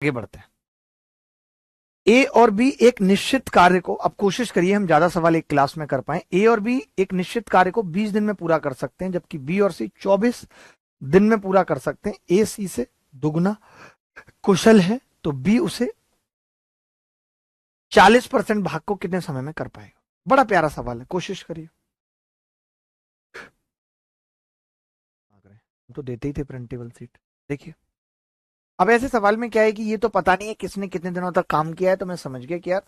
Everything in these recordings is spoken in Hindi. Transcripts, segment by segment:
आगे बढ़ते हैं। ए और बी एक निश्चित कार्य को, अब कोशिश करिए हम ज्यादा सवाल एक क्लास में कर पाए। ए और बी एक निश्चित कार्य को 20 दिन में पूरा कर सकते हैं, जबकि बी और सी 24 दिन में पूरा कर सकते हैं। ए सी से दुगना कुशल है, तो बी उसे 40% भाग को कितने समय में कर पाएगा। बड़ा प्यारा सवाल है, कोशिश करिए। तो देते ही थे प्रिंटेबल सीट। देखिए अब ऐसे सवाल में क्या है कि ये तो पता नहीं है किसने कितने दिनों तक काम किया है, तो मैं समझ गया कि यार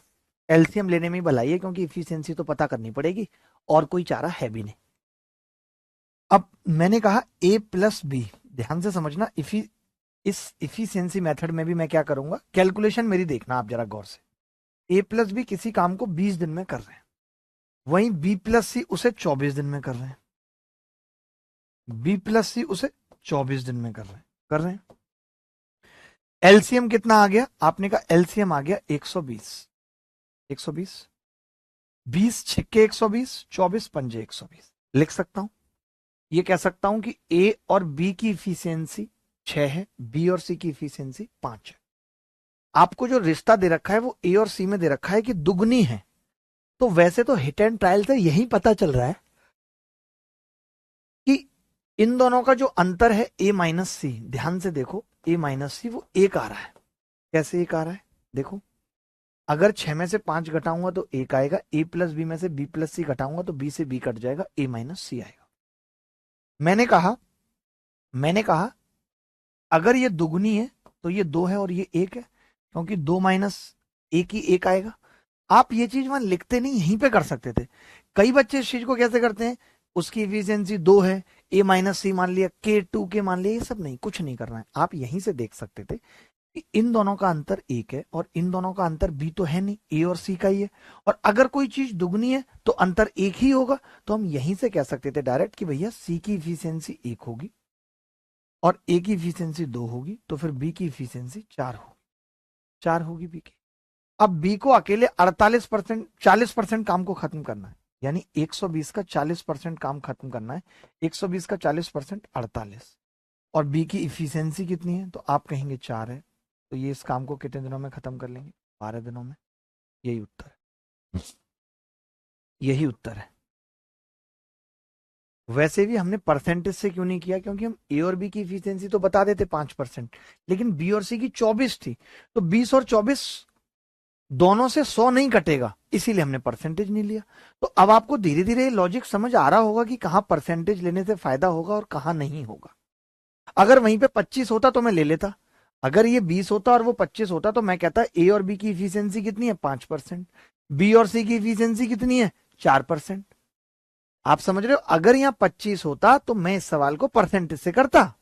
एलसीएम लेने में ही भलाई है, क्योंकि इफिशियंसी तो पता करनी पड़ेगी और कोई चारा है भी नहीं। अब मैंने कहा ए प्लस बी, ध्यान से समझना, इस इफिशियंसी मेथड में भी मैं क्या करूंगा, कैलकुलेशन मेरी देखना आप जरा गौर से। ए प्लस बी किसी काम को 20 दिन में कर रहे हैं, वहीं बी प्लस सी उसे 24 दिन में कर रहे हैं। बी प्लस सी उसे 24 दिन में कर रहे हैं। एलसीएम कितना आ गया, आपने कहा एलसीएम आ गया 120। 120, 20 छिक्के 120, 24 पंजे 120। लिख सकता हूं, ये कह सकता हूं कि ए और बी की इफिशियंसी 6 है, बी और सी की इफिशियंसी 5 है। आपको जो रिश्ता दे रखा है वो ए और सी में दे रखा है कि दुगनी है, तो वैसे तो हिट एंड ट्रायल से यही पता चल रहा है कि इन दोनों का जो अंतर है ए माइनस सी, ध्यान से देखो, ए माइनस सी वो एक आ रहा है। कैसे एक आ रहा है, देखो, अगर 6 में से 5 घटाऊंगा तो एक आएगा, ए प्लस बी में से बी प्लस सी घटाऊंगा तो बी से बी कट जाएगा, ए माइनस सी आएगा। मैंने कहा अगर ये दुगनी है तो ये 2 है और ये 1 है, क्योंकि 2 माइनस एक ही 1 आएगा। आप ये चीज वहां लिखते नहीं, यहीं पे कर सकते थे। कई बच्चे इस चीज को कैसे करते हैं, उसकी इफिशियंसी 2 है, ए माइनस सी मान लिया, के 2 के मान लिया, ये सब नहीं, कुछ नहीं करना है। आप यहीं से देख सकते थे कि इन दोनों का अंतर 1 है और इन दोनों का अंतर बी तो है नहीं, ए और सी का ही है। और अगर कोई चीज दुगनी है तो अंतर 1 ही होगा, तो हम यहीं से कह सकते थे डायरेक्ट कि भैया सी की इफिशियंसी 1 होगी और ए की इफिशियंसी 2 होगी, तो फिर बी की इफिशियंसी 4 होगी। 4 होगी बी की। अब बी को अकेले 48%, 40% काम को खत्म करना है, यानी 120 का 40% काम खत्म करना है। 120 का 40% 48, और बी की इफिशियंसी कितनी है, तो आप कहेंगे 4 है, तो ये इस काम को कितने दिनों में खत्म कर लेंगे, 12 दिनों में। यही उत्तर है, यही उत्तर है। वैसे भी हमने परसेंटेज से क्यों नहीं किया, क्योंकि हम ए और बी की इफिशियंसी तो बता देते 5%, लेकिन बी और सी की 24 थी, तो 20 और 24 दोनों से 100 नहीं कटेगा, इसीलिए हमने परसेंटेज नहीं लिया। तो अब आपको धीरे धीरे लॉजिक समझ आ रहा होगा कि कहां परसेंटेज लेने से फायदा होगा और कहां नहीं होगा। अगर वहीं पे 25 होता तो मैं ले लेता, अगर ये 20 होता और वो 25 होता तो मैं कहता ए और बी की इफिशियंसी कितनी है, 5%, बी और सी की इफिशियंसी कितनी है, 4%। आप समझ रहे हो, अगर यहां 25 होता तो मैं इस सवाल को परसेंटेज से करता,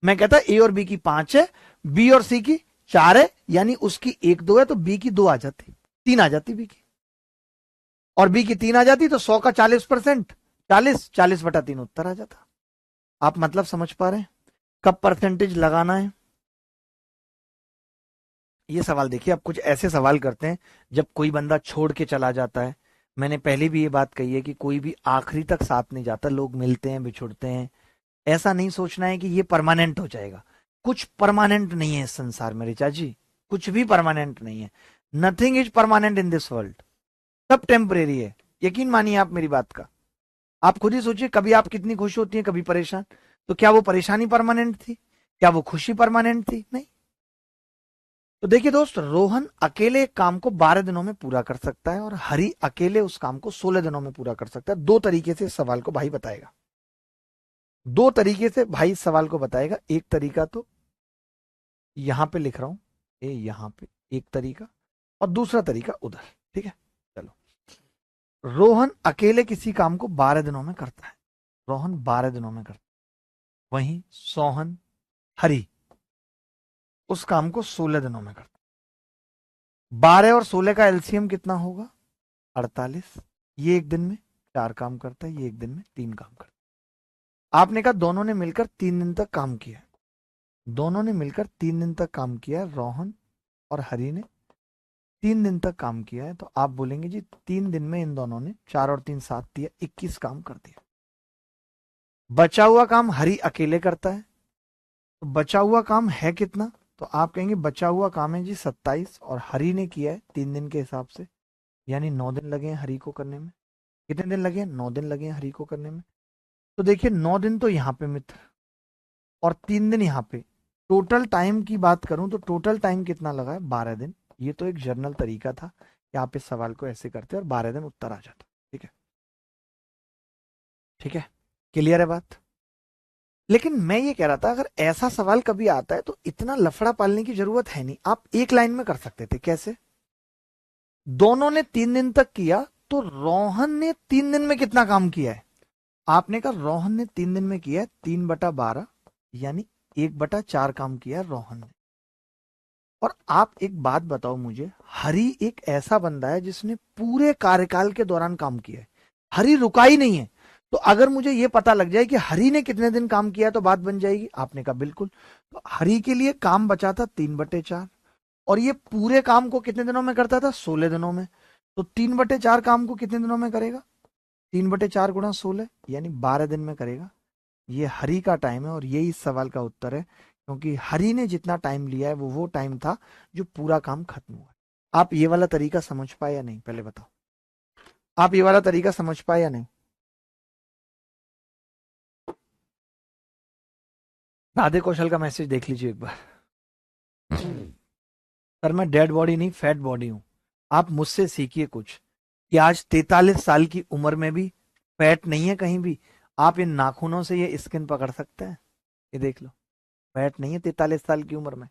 मैं कहता ए और बी की 5 है, बी और सी की 4 है, यानी उसकी 1 2 है, तो बी की 2 आ जाती, 3 आ जाती बी की, और बी की 3 आ जाती, तो 100 का 40%, 40/3 उत्तर आ जाता। आप मतलब समझ पा रहे हैं कब परसेंटेज लगाना है। ये सवाल देखिए, अब कुछ ऐसे सवाल करते हैं जब कोई बंदा छोड़ के चला जाता है। मैंने पहले भी ये बात कही है कि कोई भी आखिरी तक साथ नहीं जाता, लोग मिलते हैं बिछुड़ते हैं, ऐसा नहीं सोचना है कि ये परमानेंट हो जाएगा। कुछ परमानेंट नहीं है इस संसार में ऋचा जी, कुछ भी परमानेंट नहीं है। Nothing is permanent in this world, सब टेम्परेरी है। यकीन मानिए आप मेरी बात का। आप खुद ही सोचिए, कभी आप कितनी खुश होती हैं, कभी परेशान, तो क्या वो परेशानी परमानेंट थी, क्या वो खुशी परमानेंट थी, नहीं। तो देखिए दोस्त, रोहन अकेले एक काम को 12 दिनों में पूरा कर सकता है और हरि अकेले उस काम को 16 दिनों में पूरा कर सकता है। दो तरीके से इस सवाल को भाई बताएगा, दो तरीके से भाई इस सवाल को बताएगा। एक तरीका तो यहां पे लिख रहा हूं, ये यहां पे एक तरीका, और दूसरा तरीका उधर, ठीक है। चलो, रोहन अकेले किसी काम को 12 दिनों में करता है, रोहन 12 दिनों में करता है, वहीं सोहन, हरि उस काम को 16 दिनों में करता है। 12 और 16 का एलसीएम कितना होगा, 48। ये एक दिन में 4 काम करता है, ये एक दिन में 3 काम करता है। आपने कहा दोनों ने मिलकर 3 दिन तक काम किया, दोनों ने मिलकर 3 दिन तक काम किया, रोहन और हरि ने 3 दिन तक काम किया है, तो आप बोलेंगे जी 3 दिन में इन दोनों ने 4 और 3 7 दिया, 21 काम कर दिया। बचा हुआ काम हरि अकेले करता है, तो बचा हुआ काम है कितना, तो आप कहेंगे बचा हुआ काम है जी 27, और हरि ने किया है 3 दिन के हिसाब से, यानी 9 दिन लगे हैं हरि को करने में। कितने दिन लगे हैं? 9 दिन लगे हैं हरि को करने में। तो देखिए 9 दिन तो यहाँ पे मित्र, और 3 दिन यहाँ पे। टोटल टाइम की बात करूं तो टोटल टाइम कितना लगा है? 12 दिन। ये तो एक जर्नल तरीका था कि आप इस सवाल को ऐसे करते और 12 दिन उत्तर आ जाता। ठीक है, ठीक है, क्लियर है बात? लेकिन मैं ये कह रहा था, अगर ऐसा सवाल कभी आता है तो इतना लफड़ा पालने की जरूरत है नहीं, आप एक लाइन में कर सकते थे। कैसे? दोनों ने 3 दिन तक किया, तो रोहन ने 3 दिन में कितना काम किया है? आपने कहा रोहन ने 3 दिन में किया है 3/12, यानी 1/4 काम किया है रोहन ने। और आप एक बात बताओ मुझे, हरि एक ऐसा बंदा है जिसने पूरे कार्यकाल के दौरान काम किया है, हरि रुका ही नहीं है। तो अगर मुझे यह पता लग जाए कि हरि ने कितने दिन काम किया तो बात बन जाएगी। आपने कहा बिल्कुल। तो हरि के लिए काम बचा था 3/4, और ये पूरे काम को कितने दिनों में करता था? 16 दिनों में। तो 3/4 काम को कितने दिनों में करेगा? 3/4 × 16, यानी 12 दिन में करेगा। ये हरि का टाइम है, और यही इस सवाल का उत्तर है, क्योंकि हरि ने जितना टाइम लिया है वो टाइम था जो पूरा काम खत्म हुआ। आप ये वाला तरीका समझ पाए या नहीं, पहले बताओ। आप ये वाला तरीका समझ पाए या नहीं? राधे कौशल का मैसेज देख लीजिए एक बार। सर मैं डेड बॉडी नहीं, फैट बॉडी हूं। आप मुझसे सीखिए कुछ, कि आज 43 साल की उम्र में भी फैट नहीं है कहीं भी। आप इन नाखूनों से ये स्किन पकड़ सकते हैं, ये देख लो, फैट नहीं है 43 साल की उम्र में।